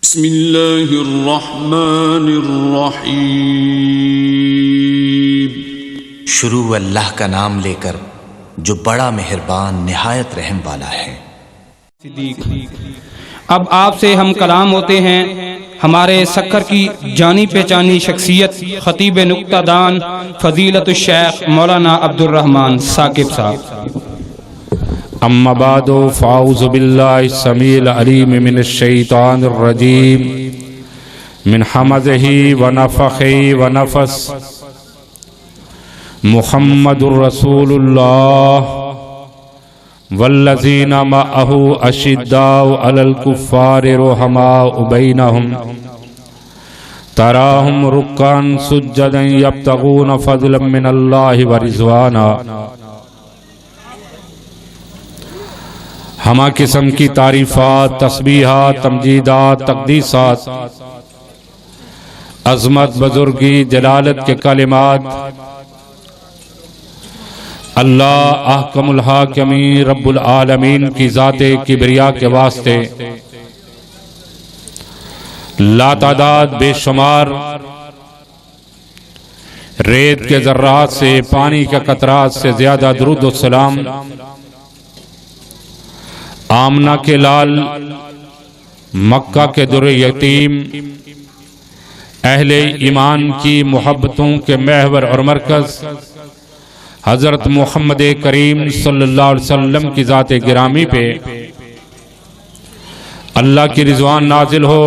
बिस्मिल्लाहिर्रहमानिर्रहीम। शुरू अल्लाह का नाम लेकर जो बड़ा मेहरबान निहायत रहम वाला है। अब आपसे हम कलाम होते हैं हमारे सक्कर की जानी पहचानी शख्सियत खतीब नुक्तादान फजीलत शेख मौलाना अब्दुर्रहमान साकिब साहब। अम्मा बादो फ़ाऊज़ु बिल्लाहि समील अलीम मिनश शैतानिर रजीम मिन हमज़िही व नफ़ख़िही व नफ़स। मुहम्मदुर रसूलुल्लाह वल्लज़ीना मअहू अशिद्दाउ अलल कुफ़्फ़ारि रुहमाउ बैनहुम तराहुम रुक्कान सुज्जदन यब्तगून फ़ज़लन मिनल्लाहि व रिज़वाना। हमा किस्म की तारीफ़ात, तस्बीहात, तमजीदात, तक़दीसात, अज़मत, बुज़ुर्गी, जलालत के कलिमात अल्लाह अहकमुल हाकिमीन रब्बुल आलमीन की ज़ाते किबरिया के वास्ते लातादाद बेशुमार रेत के ज़र्रात से, पानी के कतरात से ज़्यादा दुरूद व सलाम आमना के लाल, मक्का के दुर यतीम, अहले ईमान की मोहब्बतों के महवर और मरकज़ हज़रत मोहम्मद करीम सल्लल्लाहु अलैहि वसल्लम की ज़ात-ए गिरामी पे अल्लाह की रिज़वान नाजिल हो।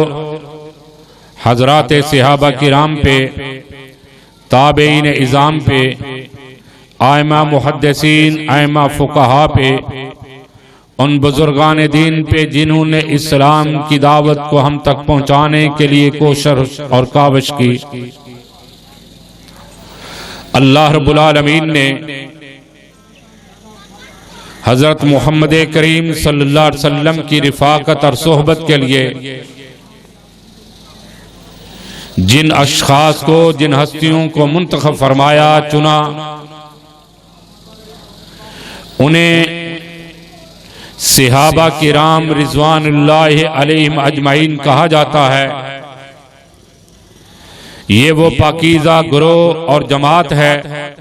हज़रात सहाबा किराम पे, ताबईन इज़ाम पे, आइमा मुहद्दिसीन, आइमा फुक़हा पे, उन बुजुर्गान दीन पे जिन्होंने इस्लाम की दावत को हम तक पहुँचाने के लिए कोशिश और काविश की। अल्लाह रब्बुल आलमीन ने हज़रत मोहम्मद करीम सल्लल्लाहु अलैहि वसल्लम की रिफ़ाक़त और सोहबत के लिए जिन अशख़ास को, जिन हस्तियों को मुंतखब फरमाया, चुना, उन्हें सहाबा किराम रिज़वानुल्लाहि अलैहिम अजमईन कहा जाता है। ये वो पाकीज़ा गुरोह और जमात है,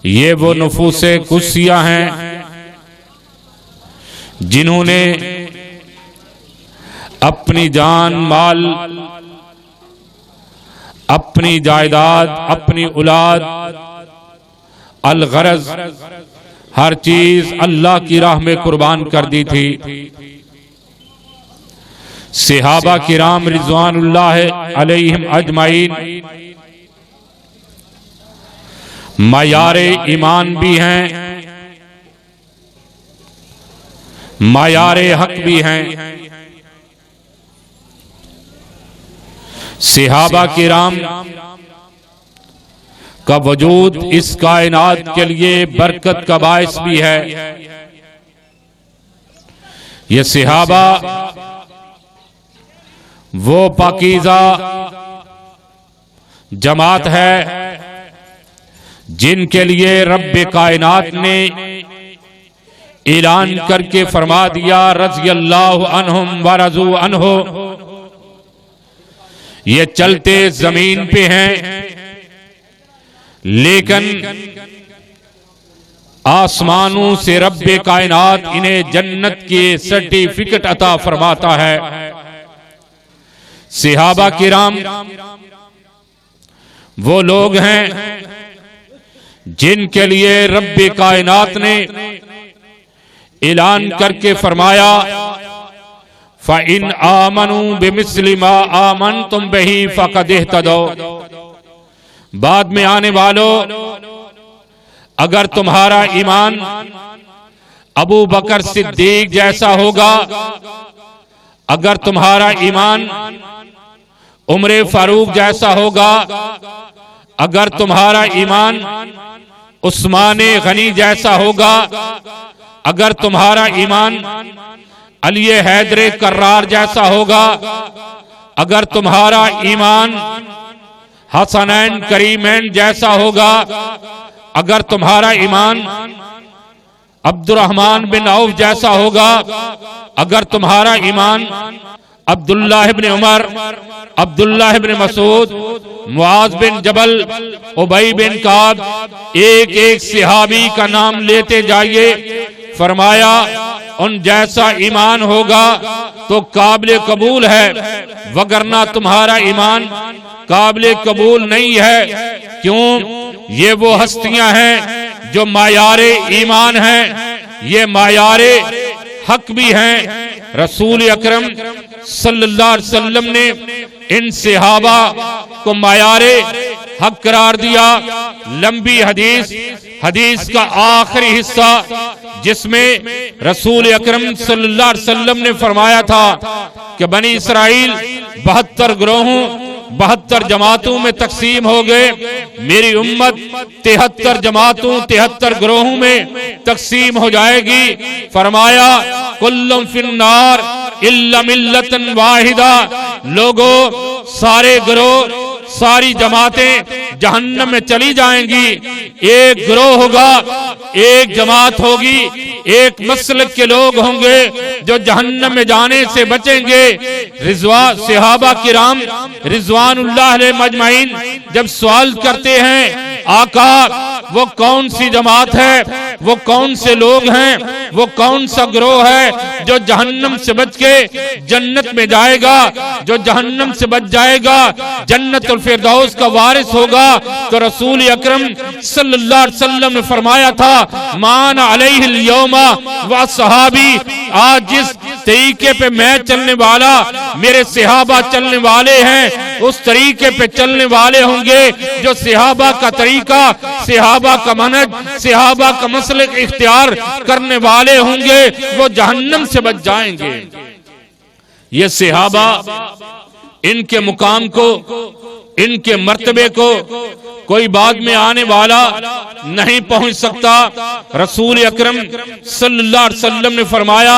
ये वो नफूसे कुस्सियाँ हैं जिन्होंने अपनी जान माल, अपनी जायदाद, अपनी औलाद, अलगरज हर चीज अल्लाह की राह में कुर्बान कर दी थी। सहाबा किराम रिज़वानुल्लाह अलैहिम अजमाइन मायारे ईमान भी हैं, मायारे हक भी हैं। सहाबा किराम का वजूद इस कायनात के लिए बरकत का बायस भी है। ये सहाबा वो पाकीज़ा जमात है जिनके लिए रब्बे कायनात ने ऐलान करके फरमा दिया रज़ियल्लाहु अन्हुम व रज़ू अन्हु। ये चलते जमीन पे हैं लेकिन आसमानों से रब्बे कायनात इन्हें जन्नत के सर्टिफिकेट अता फरमाता है। सहाबा किराम वो लोग हैं जिनके लिए रब्बे कायनात ने ऐलान करके फरमाया फ़इन आमनू बिमिस्लि मा आमनतुम बिही फ़क़द इह्तदौ। बाद में आने वालों, अगर तुम्हारा ईमान अबू बकर सिद्दीक जैसा होगा, अगर तुम्हारा ईमान उमर फारूक जैसा होगा, अगर तुम्हारा ईमान उस्मान गनी जैसा होगा, अगर तुम्हारा ईमान अली हैदर कर्रार जैसा होगा, अगर तुम्हारा ईमान हसनैन करीमैन जैसा होगा, अगर तुम्हारा ईमान अब्दुर्रहमान बिन औफ जैसा होगा, अगर तुम्हारा ईमान अब्दुल्लाह इब्न उमर, अब्दुल्लाह इब्न मसूद, मुआज बिन जबल, उबई बिन काब, एक एक सहाबी का नाम लेते जाइए। फरमाया उन जैसा ईमान होगा तो काबिल कबूल है, वगरना तुम्हारा ईमान काबिल कबूल नहीं है। क्यों? ये वो हस्तियां हैं जो मायारे ईमान हैं, ये मायारे हक भी हैं। रसूल अकरम सल्लल्लाहु अलैहि वसल्लम ने इन सहाबा को मायारे हक करार दिया। लंबी हदीस, हदीस का आखिरी हिस्सा जिसमें रसूल अकरम सल्लल्लाहु अलैहि वसल्लम ने फरमाया था कि बनी इसराइल 72 ग्रोहों 72 जमातों में तकसीम हो गए, मेरी उम्मत 73 जमातों 73 ग्रोहों में तकसीम हो जाएगी। फरमाया कुल्लुम फिन्नार इल्ला मिल्लतन वाहिदा, लोगों सारे ग्रोह सारी जमातें जहन्नम में चली जाएंगी। एक ग्रोह होगा, एक जमात होगी, एक मसलक के लोग होंगे जो जहन्नम में जाने से बचेंगे। सहाबा किराम रिजवानुल्लाह अलैहिम अजमईन जब सवाल करते हैं, आका वो कौन सी जमात है, वो कौन से लोग हैं, वो कौन सा ग्रोह है जो जहन्नम से बच के जन्नत में जाएगा, जो जहन्नम से बच जाएगा जन्नतुल फिरदौस का वारिस होगा। तो रसूल अकरम सल्लल्लाहु अलैहि वसल्लम ने फरमाया था, मान अलैहिल यौमा व सहाबी, आज जिस तरीके पे मैं चलने वाला, मेरे सहाबा चलने वाले हैं, उस तरीके पे चलने वाले होंगे जो सहाबा का तरीका, सहाबा का मनहज, सहाबा का मसलक इख्तियार करने वाले होंगे, वो जहन्नम से बच जाएंगे। ये सहाबा इनके मुकाम को, इनके मर्तबे को कोई बाद में आने वाला नहीं पहुंच सकता। रसूल अकरम सल्लल्लाहु अलैहि वसल्लम ने फरमाया,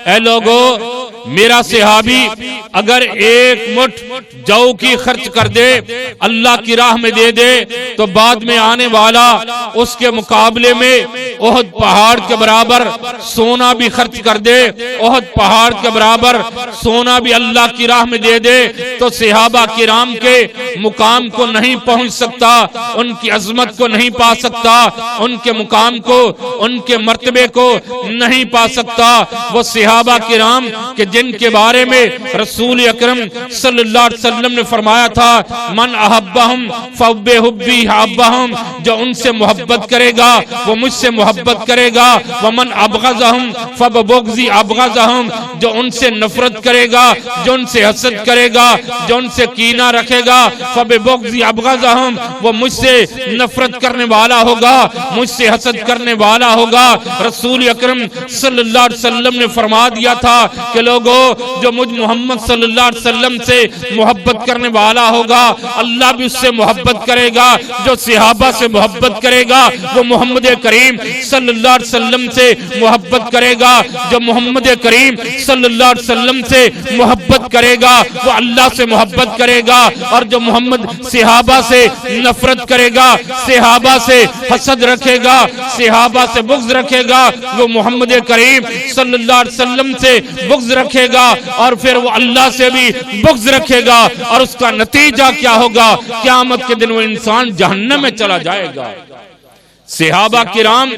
ऐ लोगों, मेरा सहाबी अगर एक मुठ जौ की खर्च कर दे, अल्लाह की राह में दे दे, तो बाद में आने वाला उसके मुकाबले में ओहद पहाड़ के बराबर सोना भी खर्च कर दे, ओहद पहाड़ के बराबर सोना भी अल्लाह की राह में दे दे, तो सहाबा किराम के मुकाम को नहीं पहुंच सकता, उनकी अजमत को नहीं पा सकता, उनके मुकाम को, उनके मर्तबे को नहीं पा सकता। वो सहाबा किराम के जिनके बारे में रसूल अकरम सल्लल्लाहु अलैहि वसल्लम ने फरमाया था, मन अहब्बहुम फब्बे हुब्बी अहब्बहुम, जो उनसे मोहब्बत करेगा वो मुझसे मोहब्बत करेगा। व मन अबगज़हुम फबबुग़ज़ी अबगज़हुम, जो उनसे नफरत करेगा, जो उनसे हसद करेगा, जो उनसे कीना रखेगा, फबबुग़ज़ी अबगज़हुम, वो मुझसे नफरत करने वाला होगा, मुझसे हसद करने वाला होगा। रसूल अकरम सल्लल्लाहु अलैहि वसल्लम ने फरमा दिया था कि लोगों, जो मुझ मोहम्मद सल्लल्लाहु अलैहि वसल्लम से मोहब्बत करने वाला होगा, अल्लाह भी उससे मोहब्बत करेगा। जो सहाबा से मोहब्बत करेगा वो मोहम्मद करीम सल्लल्लाहु अलैहि वसल्लम से मोहब्बत करेगा। जो मोहम्मद करीम सल्लल्लाहु अलैहि वसल्लम से मोहब्बत करेगा वो अल्लाह से मोहब्बत करेगा। और जो मोहम्मद सहाबा से नफरत करेगा, सहाबा से हसद रखेगा, सहाबा से बुग़्ज़ रखेगा, वो मोहम्मद करीम सल्लल्लाहु अलैहि वसल्लम से बुग़्ज़ रखेगा, और फिर वो अल्लाह से भी बुग़्ज़ रखेगा। और उसका नतीजा क्या होगा? क़यामत के दिन वो इंसान जहन्नम में चला जाएगा। सहाबा किराम,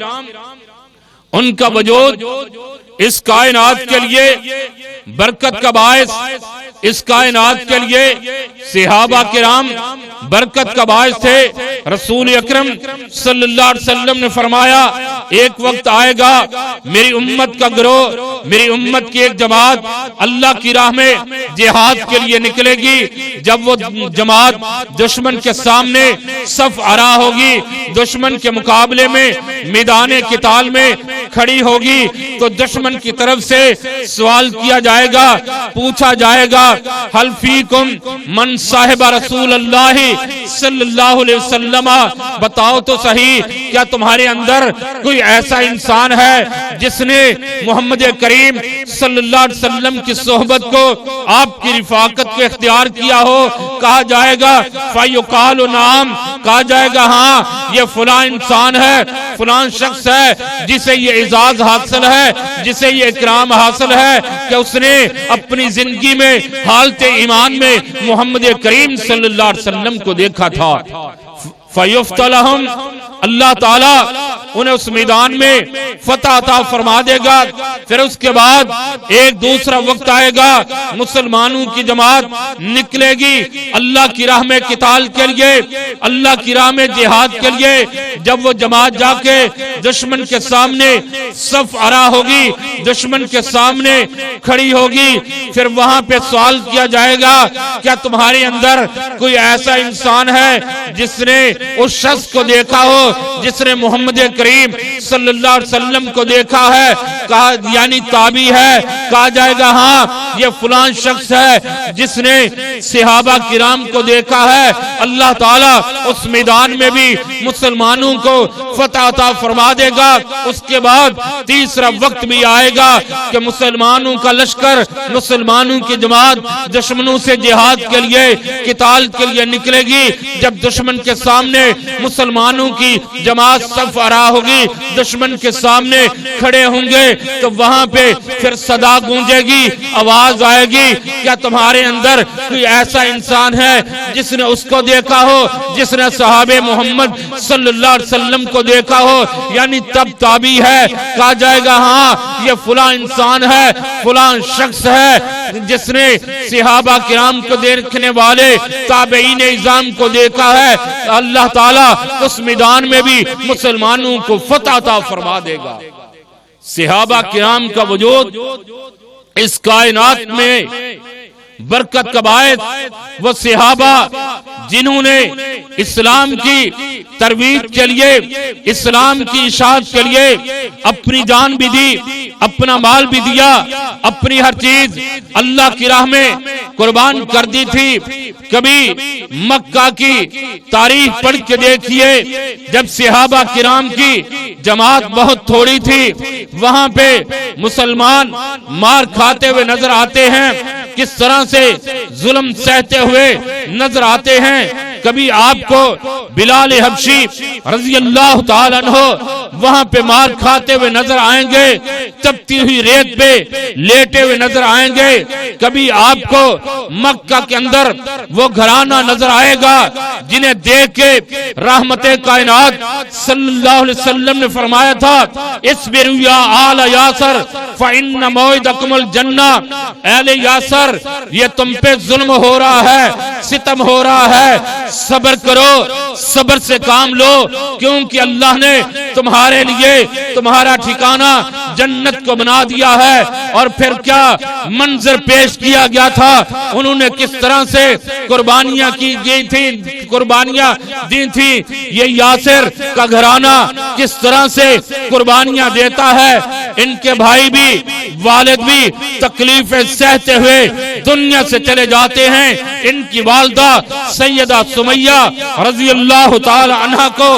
उनका वजूद इस कायनात के लिए बरकत का बायस, इस कायनात के लिए सहाबा किराम बरकत का बायस थे। रसूल अकरम सल्लल्लाहु अलैहि वसल्लम ने फरमाया, एक वक्त आएगा मेरी उम्मत का गिरोह, मेरी उम्मत की एक जमात अल्लाह की राह में जिहाद के लिए निकलेगी। जब वो जमात दुश्मन के सामने सफ आरा होगी, दुश्मन के मुकाबले में मैदान किताल में खड़ी होगी, तो दुश्मन की तरफ से सवाल किया जाएगा, पूछा जाएगा, हल फीकुम मन साहिबा रसूल अल्लाह सल्लल्लाहु अलैहि वसल्लम, बताओ तो सही, क्या तुम्हारे अंदर कोई ऐसा इंसान है जिसने मोहम्मद करीम सल्लल्लाहु अलैहि वसल्लम की सोहबत को, आपकी रिफाकत को इख्तियार किया हो? कहा जाएगा फ़युक़ालु नाम, कहा जाएगा हाँ, ये फुला इंसान है, फलां शख्स है जिसे ये इजाज हासिल है, जिसे ये इकराम हासिल है कि उसने अपनी जिंदगी में हालत ईमान में मोहम्मद करीम सल्लल्लाहु अलैहि वसल्लम को देखा था। फयुफ्तलहुम, अल्लाह ताला उन्हें उस मैदान में फतह अता फरमा देगा। फिर उसके बाद एक दूसरा वक्त आएगा, मुसलमानों की जमात निकलेगी अल्लाह की राह में किताल के लिए, अल्लाह की राह में जिहाद के लिए। जब वो जमात जाके दुश्मन के सामने सफ अरा होगी, दुश्मन के सामने खड़ी होगी, फिर वहां पे सवाल किया जाएगा, क्या तुम्हारे अंदर कोई ऐसा इंसान है जिसने उस शख्स को देखा हो जिसने मोहम्मद करीम सल्लल्लाहु अलैहि वसल्लम को देखा है? कहा यानी ताबी है। कहा जाएगा हाँ, ये फलां शख्स है जिसने सहाबा किराम को देखा है। अल्लाह ताला उस मैदान में भी मुसलमानों को फतह अता फरमा देगा। उसके बाद तीसरा वक्त भी आएगा कि मुसलमानों का लश्कर, मुसलमानों की जमात दुश्मनों से जिहाद के लिए, किताल के लिए निकलेगी। जब दुश्मन के सामने मुसलमानों की जमात सफ अरा होगी, दुश्मन के सामने खड़े होंगे, तो वहां पे फिर सदा गूंजेगी, आवाज आएगी, क्या तुम्हारे अंदर कोई ऐसा इंसान है जिसने उसको देखा हो, जिसने सहाबे मोहम्मद सल्लल्लाहु अलैहि वसल्लम को देखा हो? यानी तब ताबी है। कहा जाएगा हाँ, ये फलां इंसान है, फलां शख्स है जिसने सहाबा किराम को देखने वाले ताबईन इज़ाम को देखा है। अल्लाह ताला उस मैदान में भी मुसलमानों को फतह अता फरमा देगा। सहाबा किराम का वजूद इस कायनात में बरकत का बायस वो सहाबा जिन्होंने इस्लाम की तरवीज के लिए, इस्लाम की इशाअत के लिए अपनी जान भी दी, अपना माल भी दिया, अपनी हर चीज अल्लाह की राह में कुर्बान कर दी थी। कभी मक्का की तारीख पढ़ के देखिए, जब सहाबा किराम की जमात बहुत थोड़ी थी, वहां पे मुसलमान मार खाते हुए नजर आते हैं, किस तरह से जुल्म सहते हुए नजर आते हैं। कभी आपको बिलाल हबशी रजी अल्लाह ताला अन्हु वहां पे मार खाते हुए नजर आएंगे, तपती हुई रेत पे लेटे हुए नजर आएंगे। कभी आपको मक्का के अंदर वो घराना नजर आएगा जिन्हें देख के रहमते कायनात सल्लल्लाहु अलैहि वसल्लम ने फरमाया था, इस्बिरु या आल यासर फइन्न मौइदकुमुल जन्ना। अहले यासर, ये तुम पे जुल्म हो रहा है, सितम हो रहा है, सब्र करो, सब्र से काम लो, क्योंकि अल्लाह ने तुम्हारे लिए तुम्हारा ठिकाना जन्नत को बना दिया है। और फिर क्या मंजर पेश किया गया था, उन्होंने किस तरह से कुर्बानियां की गई थी, कुर्बानियां दी थी। ये यासिर का घराना किस तरह से कुर्बानियां देता है। इनके भाई भी, वालिद भी तकलीफें सहते हुए दुनिया से चले जाते हैं। इनकी वालदा सैयदा सुमैया रजी अल्लाह ताला अन्हा को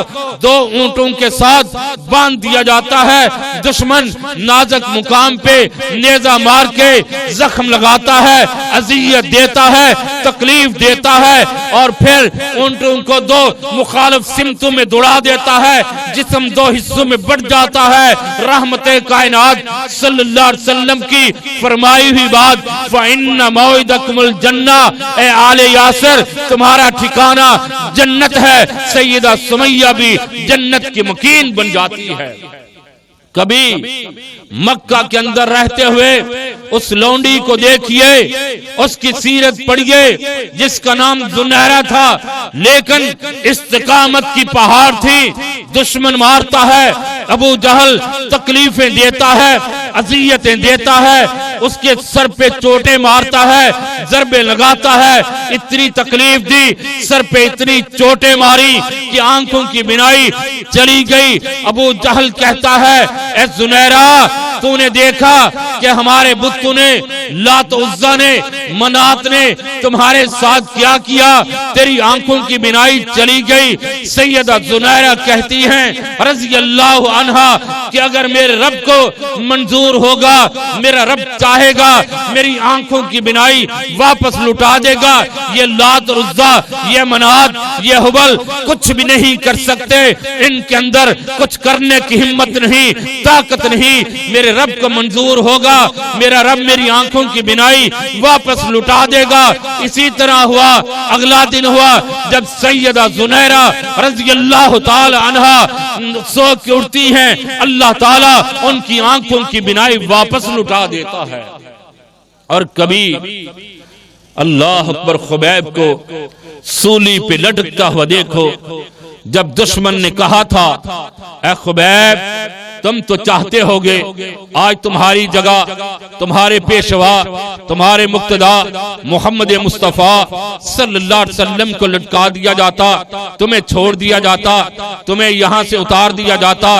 2 ऊंटों के साथ बांध दिया जाता है। दुश्मन नाजुक मुकाम पे नेजा मार के जख्म लगाता है, अजियत देता है, तकलीफ देता है, और फिर ऊंटों को 2 मुखालिफ सिमतों में दौड़ा देता है, जिस्म 2 हिस्सों में बढ़ जाता है। रहमते कायनात सल्लल्लाहु अलैहि वसल्लम की फरमाई हुई बात, फइन्न मौइदकुमुल जन्ना, ए आले यासिर तुम्हारा ठिकाना जन्नत है। सैयदा सुमैया भी जन्नत की मुकीन बन जाती है। कभी मक्का के अंदर रहते हुए उस लौंडी को देखिए, उसकी सीरत पढ़िए, जिसका नाम जुनैरा था, लेकिन इस्तिकामत की पहाड़ थी। दुश्मन मारता है, अबू जहल तकलीफें देता है, अजियतें देता है, उसके सर पे चोटें मारता है, जरबे लगाता है। इतनी तकलीफ दी, सर पे इतनी चोटें मारी कि आंखों की बिनाई चली गई। अबू जहल कहता है, ए जुनैरा, तूने देखा कि हमारे बुतों ने, लात उज़्ज़ा ने, मनात ने तुम्हारे साथ क्या किया, तेरी आंखों की बिनाई चली गई। सैयदा जुनैरा कहती हैं रज़ी अल्लाह अन्हा कि अगर मेरे रब को मंजूर होगा, मेरा रब चाहेगा, मेरी आंखों की बिनाई वापस लुटा देगा। ये लात और उज़्ज़ा, ये मनात, ये हुबल कुछ भी नहीं कर सकते, इनके अंदर कुछ करने की हिम्मत नहीं, ताकत नहीं। मेरे रब को मंजूर होगा, मेरा रब मेरी आंखों की बिनाई वापस लुटा देगा। इसी तरह हुआ, अगला दिन हुआ जब सैयदा जुनैरा रज़ी अल्लाह ताला अन्हा सो के उठती हैं, अल्लाह ताला उनकी आंखों की बिनाई वापस लुटा देता है। और कभी अल्लाह अकबर, खुबैब को सूली पे लटकता हुआ देखो। जब दुश्मन ने कहा था ऐ खुबैब तुम तो चाहते होगे आज तुम्हारी जगह तुम्हारे पेशवा, तुम्हारे मुक्तदा मोहम्मद मुस्तफ़ा सल्लल्लाहु अलैहि वसल्लम को लटका दिया जाता, तुम्हें छोड़ दिया जाता, तुम्हें यहाँ से उतार दिया जाता।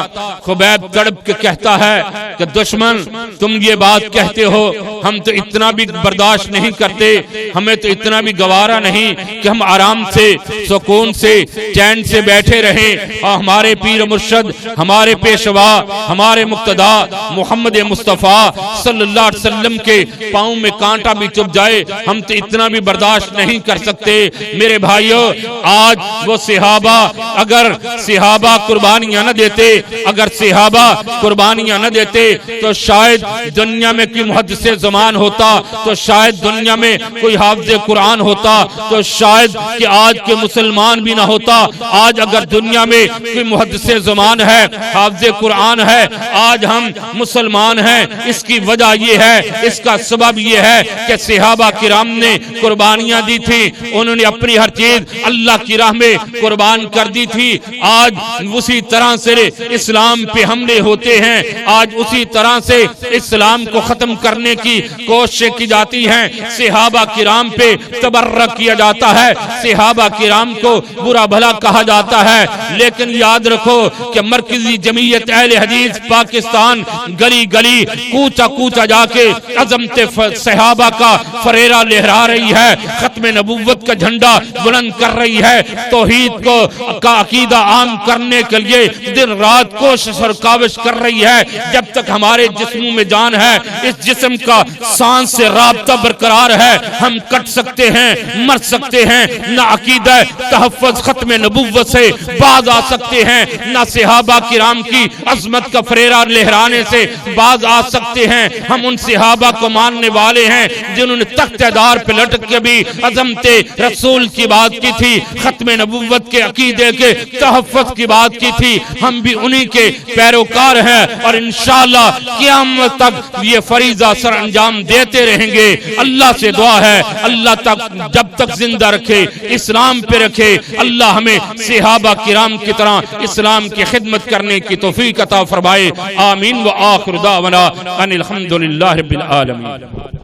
खुबैब तड़प के कहता है कि दुश्मन तुम ये बात कहते हो, हम तो इतना भी बर्दाश्त नहीं करते, हमें तो इतना भी गवारा नहीं कि हम आराम से, सुकून से, चैन से बैठे रहें और हमारे पीर मुर्शद, हमारे पेशवा, हमारे मुक्तदा मोहम्मद मुस्तफ़ा सल्लल्लाहु अलैहि वसल्लम के पाँव में कांटा भी चुभ जाए, हम तो इतना भी बर्दाश्त नहीं कर सकते। मेरे भाइयों, आज वो सहाबा, अगर सहाबा कुर्बानियां न देते, अगर सहाबा कुर्बानियां न देते तो शायद दुनिया में कोई मुहद्दिसे ज़मान होता, तो शायद दुनिया में कोई हाफ़िज़े कुरान होता, तो शायद कि आज के मुसलमान भी ना होता। आज अगर दुनिया में कोई मुहद्दिसे ज़मान है, हाफ़िज़े कुरान है, आज हम मुसलमान हैं। इसकी वजह यह है, इसका सबब यह है कि सहाबा किराम ने कुर्बानियां दी थी, उन्होंने अपनी हर चीज अल्लाह की राह में कुर्बान कर दी थी। आज उसी तरह से इस्लाम पे हमले होते हैं, आज उसी तरह से इस्लाम को खत्म करने की कोशिश की जाती हैं। सहाबा किराम पे तबर्रक किया जाता है, सहाबा किराम को बुरा भला कहा जाता है, लेकिन याद रखो कि मरकजी जमीयत अहले हदीस पाकिस्तान गली गली, कूचा कूचा जाके अज़मते सहाबा का फरेरा लहरा रही है, खत्मे नबुव्वत का झंडा बुलंद कर रही है, तौहीद को का अकीदा आम करने के लिए दिन रात कोशिश और काविश कर रही है। जब तक हमारे जिस्मों में जान है, इस जिस्म का सांस से राब्ता बरकरार है, हम कट सकते हैं, मर सकते हैं, ना अकीदा तहफ़्फ़ुज़ खत्मे नबुव्वत से बाज आ सकते हैं, ना सहाबा किराम की अजमत का फरेरा लहराने से बाज आ सकते हैं। हम उन सहाबा को मानने वाले हैं जिन्होंने तख्तेदार पे लटक के भी अज़मते रसूल की बात की थी, खत्मे नबुव्वत के अकीदे के तहफ़्फ़ुज़ की बात की थी। हम भी उन्हीं के पैरोकार हैं और इंशाअल्लाह क़यामत तक ये फरीज़ा सर अंजाम देते रहेंगे। अल्लाह से दुआ है, अल्लाह तक जब तक जिंदा रखे, इस्लाम पे रखे, अल्लाह हमें सहाबा किराम की तरह इस्लाम की खिदमत करने की तौफीक अता फरमाए। आमीन व आखिर दावना अनिल हम्दुलिल्लाहि रब्बिल आलमीन।